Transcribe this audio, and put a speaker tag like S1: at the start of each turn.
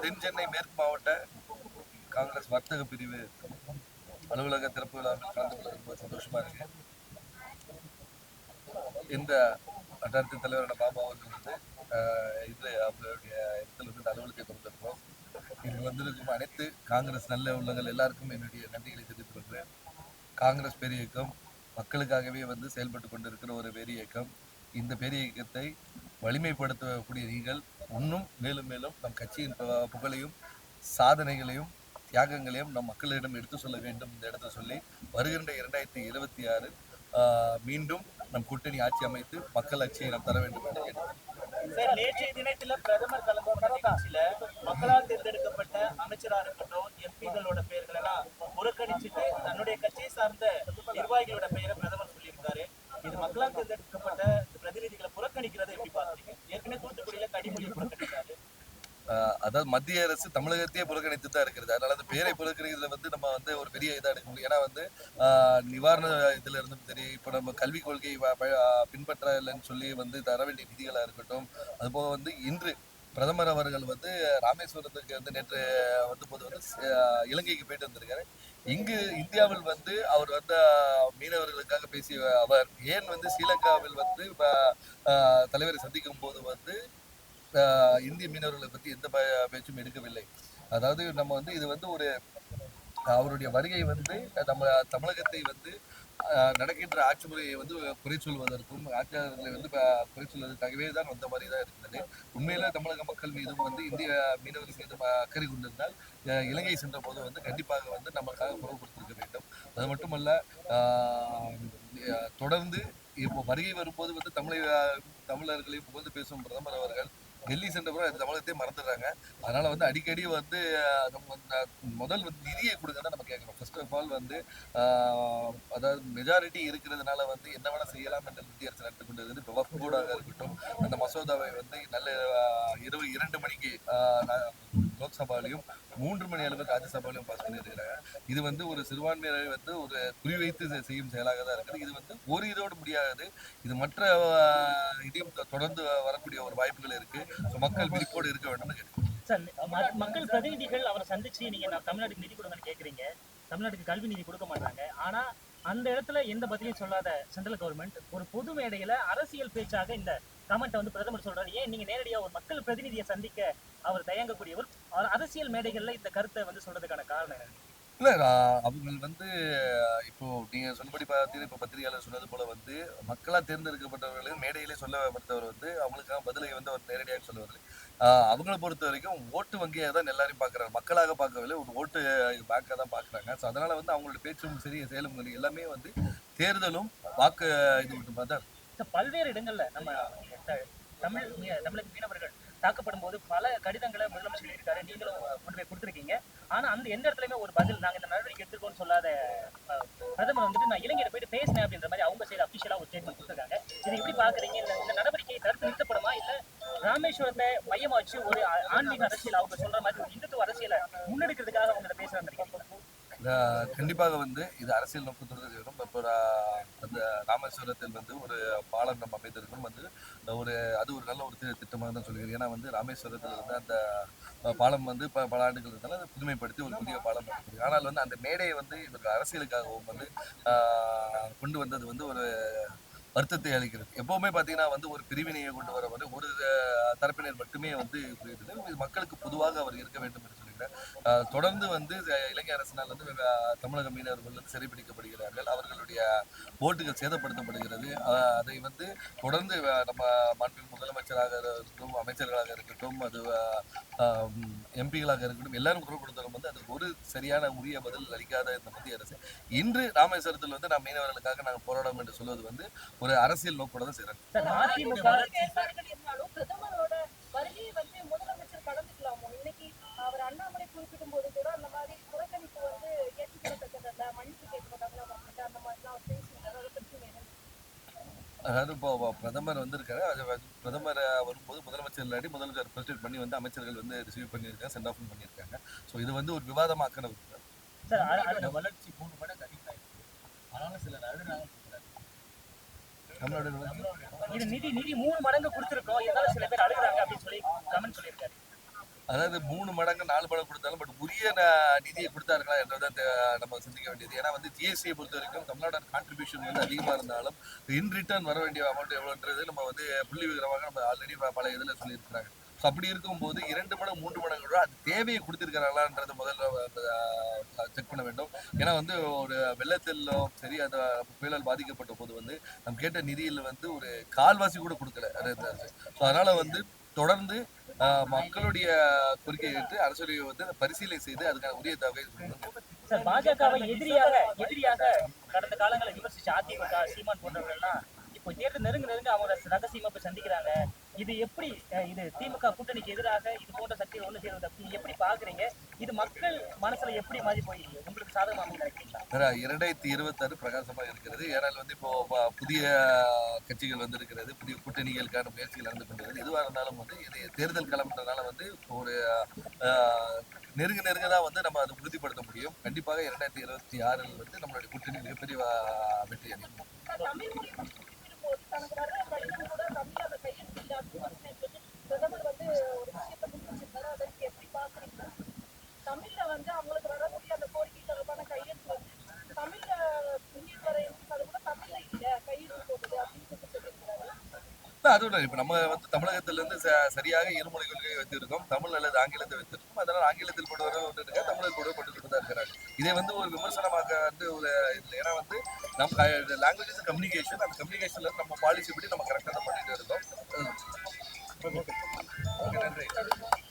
S1: தென் சென்னை மேற்கு மாவட்ட காங்கிரஸ் வர்த்தக பிரிவு அலுவலக திறப்பு விழாவில் கலந்து கொள்ள ரொம்ப சந்தோஷமா இருக்கு. இந்த வட்டாரத்தின் தலைவரான பாபா அவர்கள் வந்து இன்று அவர்களுடைய இடத்துல வந்து அலுவலகத்தை திறந்திருக்கிறோம். இங்கு வந்திருக்கும் அனைத்து காங்கிரஸ் நல்ல உள்ளங்கள் எல்லாருக்கும் என்னுடைய நன்றிகளை தெரிவித்துக் கொள்கிறேன். காங்கிரஸ் பேர் இயக்கம் மக்களுக்காகவே வந்து செயல்பட்டு கொண்டிருக்கிற ஒரு பெரிய இயக்கம். இந்த பெரிய இயக்கத்தை வலிமைப்படுத்தக்கூடிய நீங்கள் இன்னும் மேலும் மேலும் நம் கட்சியின் புகழையும் சாதனைகளையும் தியாகங்களையும் நம் மக்களிடம் எடுத்து சொல்ல வேண்டும். இந்த இடத்தை சொல்லி வருகின்ற 2026 மீண்டும் நம் கூட்டணி ஆட்சி அமைத்து மக்கள் ஆட்சியை நாம் தர வேண்டும் என்று கேட்டுக்கொள்கிறேன்.
S2: நேற்றைய தினத்துல பிரதமர் கலந்து கொண்ட நிகழ்ச்சியில மக்களால் தேர்ந்தெடுக்கப்பட்ட அமைச்சரா இருக்கட்டும் எம்பிகளோட பெயர்கள் எல்லாம் புறக்கணிச்சுட்டு தன்னுடைய கட்சியை சார்ந்த நிர்வாகிகளோட பெயரை பிரதமர் சொல்லியிருக்காரு. இது மக்களால் தேர்ந்தெடுக்கப்பட்ட பிரதிநிதிகளை புறக்கணிக்கிறது எப்படி பாக்குறீங்க? ஏற்கனவே தூத்துக்குடியில கனிமொழியை புறக்கணித்தாரு.
S1: அதாவது மத்திய அரசு தமிழகத்தையே புறக்கணித்து தான் இருக்கிறது. அதனால அந்த பேரை புறக்கணிக்கிறதுல வந்து நம்ம வந்து ஒரு பெரிய இதாக எடுக்க முடியும். ஏன்னா வந்து நிவாரண இதுல இருந்தும் சரி, இப்போ நம்ம கல்விக் கொள்கை பின்பற்றலைன்னு சொல்லி வந்து தர வேண்டிய நிதிகளா இருக்கட்டும், அதுபோக வந்து இன்று பிரதமர் அவர்கள் வந்து ராமேஸ்வரத்துக்கு வந்து நேற்று வந்தபோது வந்து இலங்கைக்கு போயிட்டு வந்திருக்காரு. இங்கு இந்தியாவில் வந்து அவர் வந்து மீனவர்களுக்காக பேசிய அவர் ஏன் வந்து ஸ்ரீலங்காவில் வந்து தலைவரை சந்திக்கும் போது வந்து இந்திய மீனவர்களை பத்தி எந்த பேச்சும் எடுக்கவில்லை. அதாவது நம்ம வந்து இது வந்து ஒரு அவருடைய வருகை வந்து நம்ம தமிழகத்தை வந்து நடக்கின்ற ஆட்சி முறையை வந்து குறை சொல்வதற்கும் ஆட்சியாளர்களை வந்து குறை சொல்வதற்காகவே தான் வந்த மாதிரி தான் இருக்கிறது. உண்மையில தமிழக மக்கள் மீதும் வந்து இந்திய மீனவர்கள் மீதும் அக்கறை கொண்டிருந்தால் இலங்கை சென்ற போது வந்து கண்டிப்பாக வந்து நமக்காக குரல் கொடுத்திருக்க வேண்டும். அது மட்டுமல்ல, தொடர்ந்து இப்போ வருகை வரும்போது வந்து தமிழர்களையும் புகழ்ந்து பேசும் பிரதமர் அவர்கள் டெல்லி சென்ற பிறகு தமிழகத்தையே மறந்துடுறாங்க. அதனால வந்து அடிக்கடி வந்து நம்ம முதல் வந்து நிதியை கொடுங்க தான் நம்ம கேட்கணும். ஃபர்ஸ்ட் ஆஃப் ஆல் வந்து அதாவது மெஜாரிட்டி இருக்கிறதுனால வந்து என்ன வேணா செய்யலாம் என்று மத்திய அரசு நடத்தி கொண்டிருக்கிறது. இப்போ வக்ஃப் போர்டாக இருக்கட்டும், அந்த மசோதாவை வந்து நல்ல இரவு 2 மணிக்கு லோக்சபாலையும் 3 மணி அளவுக்கு ராஜ்யசபாலையும் பாஸ் பண்ணியிருக்கிறாங்க. இது வந்து ஒரு சிறுபான்மையினரை வந்து ஒரு குறிவைத்து செய்யும் செயலாக தான் இருக்குது. இது வந்து ஒரு இதோடு முடியாது. இது மற்ற இதையும் தொடர்ந்து வரக்கூடிய ஒரு வாய்ப்புகள் இருக்கு. மக்கள் விழிப்போடு இருக்க வேண்டும் கேட்கிறேன்.
S2: மக்கள் பிரதிநிதிகள் அவரை சந்திச்சு நீங்க தமிழ்நாட்டுக்கு நிதி கொடுங்கன்னு கேக்குறீங்க. தமிழ்நாட்டுக்கு கல்வி நிதி கொடுக்க மாட்டாங்க. ஆனா அந்த இடத்துல எந்த பதிலையும் சொல்லாத சென்ட்ரல் கவர்மெண்ட் ஒரு பொது மேடையில அரசியல் பேச்சாக இந்த கமெண்ட் வந்து பிரதமர் சொல்றாரு. ஏன் நீங்க நேரடியா ஒரு மக்கள் பிரதிநிதியை சந்திக்க அவர் தயங்கக்கூடியவர் அரசியல் மேடைகள்ல இந்த கருத்தை வந்து சொல்றதுக்கான காரணம் என்ன?
S1: இல்ல அவங்க வந்து இப்போ நீங்க சொன்னபடி பார்த்தீங்கன்னா, இப்போ பத்திரிகையாளர் சொன்னது போல வந்து மக்களா தேர்ந்தெடுக்கப்பட்டவர்களையும் மேடையிலே சொல்லப்படுத்தவர் வந்து அவங்களுக்கான பதிலை வந்து அவர் நேரடியாக சொல்லுவார். அவங்கள பொறுத்த வரைக்கும் ஓட்டு வங்கியாக தான் எல்லாரையும் பார்க்குறாங்க. மக்களாக பார்க்கவில்லை, ஒரு ஓட்டு பேங்காக தான் பார்க்குறாங்க. ஸோ அதனால வந்து அவங்களோட பேச்சும் சரி, செயலும் சரி எல்லாமே வந்து தேர்தலும் வாக்கு இது மட்டுமா தான்.
S2: பல்வேறு இடங்கள்ல நம்ம தமிழக மீனவர்கள் தாக்கப்படும் போது பல கடிதங்களை முதலமைச்சர் இருக்காரு, நீங்களும் கொண்டு போய் கொடுத்துருக்கீங்க. ஆனா அந்த எந்த இடத்துலயுமே ஒரு பதில் நாங்க இந்த நடவடிக்கை எடுத்துக்கோன்னு சொல்லாத பிரதமர் வந்துட்டு நான் இலங்கையில போயிட்டு பேசினேன் அப்படின்ற மாதிரி அவங்க சைடு அபிஷியலா ஒரு ஸ்டேட்மெண்ட் கொடுத்துருக்காங்க. இதை எப்படி பாக்குறீங்க? இந்த நடவடிக்கையை தடுத்து நிறுத்தப்படுமா, இல்ல ராமேஸ்வரத்தை மையமா வச்சு ஒரு ஆன்மீக அரசியல் அவங்க சொல்ற மாதிரி ஒரு இந்துத்துவ அரசியலை முன்னெடுக்கிறதுக்காக அவங்க பேசுறாங்க?
S1: கண்டிப்பாக வந்து இது அரசியல் நோக்கத்தோடு செய்யணும். இப்போ அந்த ராமேஸ்வரத்தில் வந்து ஒரு பாலம் நம்ம அமைத்திருக்கணும். வந்து அது ஒரு நல்ல ஒரு திட்டமாக தான் சொல்லுகிறேன். ஏன்னா வந்து ராமேஸ்வரத்தில் வந்து அந்த பாலம் வந்து பல ஆண்டுகள் இருந்தாலும் அதை புதுமைப்படுத்தி ஒரு புதிய பாலம் இருக்குது. ஆனால் வந்து அந்த மேடையை வந்து இவர்கள் அரசியலுக்காகவும் வந்து கொண்டு வந்தது வந்து ஒரு வருத்தத்தை அளிக்கிறது. எப்பவுமே பார்த்தீங்கன்னா வந்து ஒரு பிரிவினையை கொண்டு வர வந்து ஒரு தரப்பினர் மட்டுமே வந்து இது மக்களுக்கு பொதுவாக அவர் இருக்க வேண்டும் என்று சொல்லுகிறேன். தொடர்ந்து வந்து இலங்கை அரசினால் வந்து தமிழக மீனவர்கள் வந்து சிறைப்பிடிக்கப்படுகிறார்கள். அவர்களுடைய ஓட்டுகள் சேதப்படுத்தப்படுகிறது. அதை வந்து தொடர்ந்து நம்ம மாண்புமிகு முதலமைச்சராக இருக்கட்டும், அமைச்சர்களாக இருக்கட்டும், அது எம்பிகளாக இருக்கட்டும், எல்லாரும் குரல் கொடுத்தாலும் வந்து அதுக்கு ஒரு சரியான உரிய பதில் அளிக்காத இந்த மத்திய அரசு இன்று ராமேஸ்வரத்தில் வந்து நாம் மீனவர்களுக்காக நாங்கள் போராடும் என்று சொல்வது வந்து ஒரு அரசியல் நோக்கோட தான் செய்யறாங்க. அதாவது இப்போ பிரதமர் வந்திருக்காரு. பிரதமர் வரும்போது முதலமைச்சர் இல்லாட்டி முதலமைச்சர் பிரசிடென்ட் பண்ணி வந்து அமைச்சர்கள் வந்து ரிசீவ் பண்ணியிருக்காங்க, சென்ட் ஆஃப் பண்ணியிருக்காங்க. ஸோ இது வந்து ஒரு விவாதமாக்கின வளர்ச்சி 3 மடங்கு அதிகமாயிருக்கு. ஆனாலும் சில நடுநாள் தமிழ்நாடு நோக்கி
S2: இது நிதி நிதி 3 மடங்கு கொடுத்துருக்கோம், இருந்தாலும் சில பேர் அழுகுறாங்க அப்படின்னு சொல்லி கமெண்ட் சொல்லியிருக்காரு.
S1: அதாவது 3 மடங்கு 4 மடங்கு கொடுத்தாலும் பட் உரிய நிதியை கொடுத்தாருங்களா என்றதை நம்ம சிந்திக்க வேண்டியது. ஏன்னா வந்து ஜிஎஸ்டியை பொறுத்த வரைக்கும் தமிழ்நாடு கான்ட்ரிபியூஷன் வந்து அதிகமாக இருந்தாலும் இன் ரிட்டர்ன் வர வேண்டிய அமௌண்ட் எவ்வளோன்றது நம்ம வந்து புள்ளி விவரமாக நம்ம ஆல்ரெடி பல இதில் சொல்லியிருக்கிறாங்க. ஸோ அப்படி இருக்கும்போது 2 மடங்கு 3 மடங்கு கூட அது தேவையை கொடுத்துருக்காங்களான்றது முதல்ல செக் பண்ண வேண்டும். ஏன்னா வந்து ஒரு வெள்ளத்திலும் சரி அந்த புயலால் பாதிக்கப்பட்ட போது வந்து நம்ம கேட்ட நிதியில் வந்து ஒரு கால்வாசி கூட கொடுக்கல. ஸோ அதனால வந்து தொடர்ந்து மக்களுடைய கோரிக்கையை ஏற்று அரசுடைய வந்து பரிசீலனை செய்து அதுக்கான உரிய தொகை
S2: சார், பாஜகவை எதிரியாக கடந்த காலங்களை விமர்சிச்ச அதிமுக, சீமான் போன்றவர்கள்லாம் இப்போ தேர்தல் நெருங்க அவங்க ரகசியமா போய் சந்திக்கிறாங்க. இது எப்படி இது திமுக கூட்டணிக்கு எதிராக இது போன்ற சக்திகள் ஒண்ணு சேருவது அப்படின்னு எப்படி பாக்குறீங்க? இது மக்கள் மனசுல எப்படி மாறி போய் உங்களுக்கு சாதகமா நினைக்கிறீங்களா?
S1: 2026 பிரகாசமா இருக்கிறது. ஏனால் வந்து இப்போ புதிய கட்சிகள் வந்து இருக்கிறது, புதிய கூட்டணிகளுக்கான முயற்சிகள் நடந்து கொண்டிருக்கிறது. எதுவாக இருந்தாலும் வந்து இது தேர்தல் களம்ன்றதுனால வந்து ஒரு நெருங்க தான் வந்து நம்ம அதை உறுதிப்படுத்த முடியும். கண்டிப்பாக 2026 வந்து நம்மளுடைய கூட்டணி மிகப்பெரிய வெற்றி அடையும்.
S3: தமிழ்ல வந்து அவங்களுக்கு வரக்கூடிய அந்த கோரிக்கை தொடர்பான கையெழுத்து வந்து தமிழ்ல முன்னிட்டு வர அது கூட தமிழ்ல இல்ல கையெழுத்து போடுது அப்படின்னு சொல்லியிருக்கிறாரு.
S1: அதோட இப்ப நம்ம வந்து தமிழகத்துல இருந்து சரியாக இருமொழி கொள்கையை வைத்திருக்கோம். தமிழ் அல்லது ஆங்கிலத்தை வைத்திருக்கோம். அதனால ஆங்கிலத்தில் கொண்டு வர இருக்க தமிழில் கொண்டு கொண்டு தான் இருக்கிறாங்க. இதை வந்து ஒரு விமர்சனமாக வந்து ஒரு இதுல ஏன்னா வந்து நம்ம லாங்குவேஜ் கம்யூனிகேஷன் அந்த கம்யூனிகேஷன்ல நம்ம பாலிசி படி நம்ம கரெக்டாக தான் பண்ணிட்டு இருக்கோம். ஓகே, நன்றி.